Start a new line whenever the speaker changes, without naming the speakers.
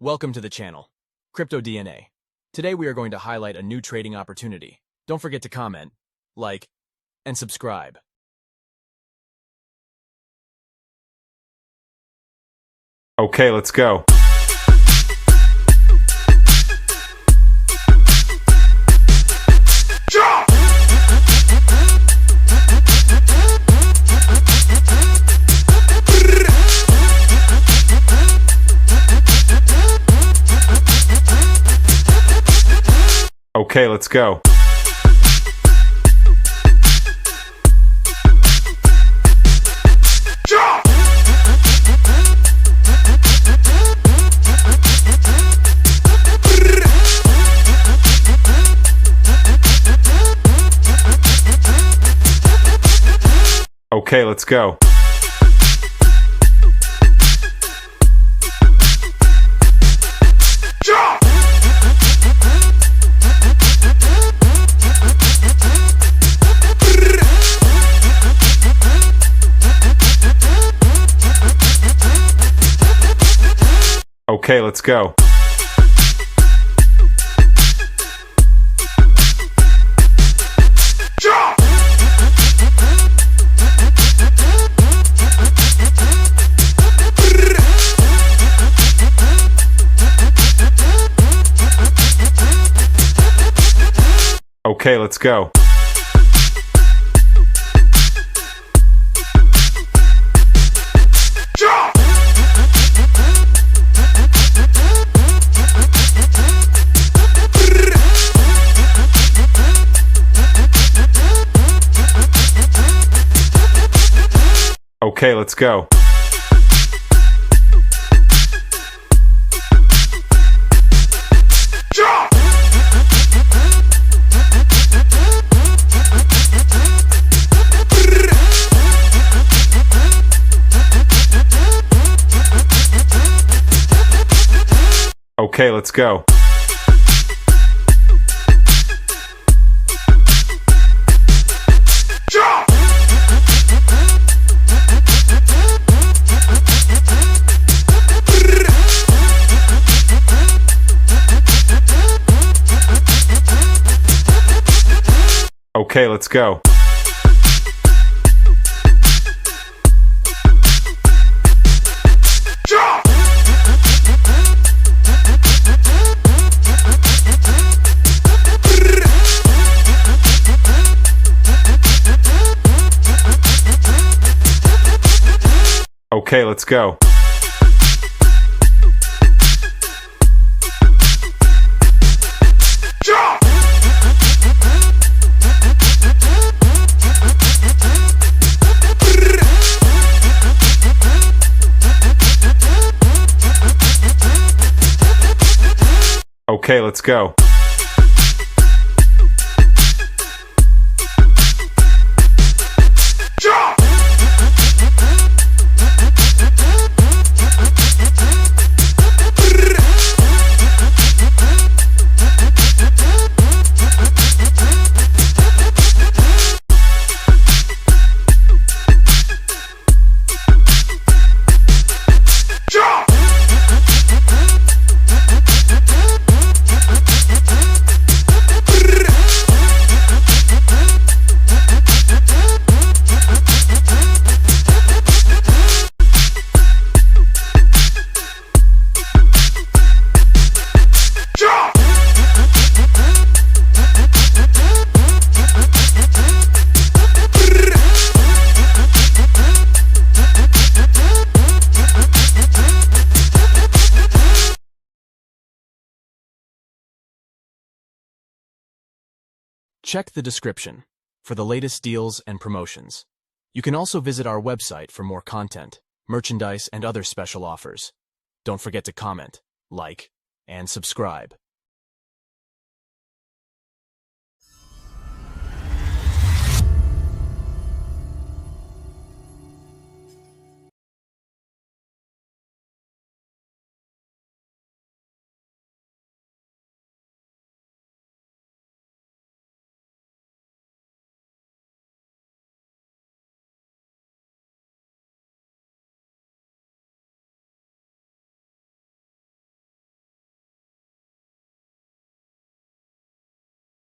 Welcome to the channel, Crypto DNA. Today we are going to highlight a new trading opportunity. Don't forget to comment, like, and subscribe.
Okay, let's go. Okay, let's go. Okay, let's go. Okay, let's go. Okay, let's go. Okay, let's go. Okay, let's go. Okay, let's go. Okay, let's go. Okay, let's go.
Check the description for the latest deals and promotions. You can also visit our website for more content, merchandise, and other special offers. Don't forget to comment, like, and subscribe.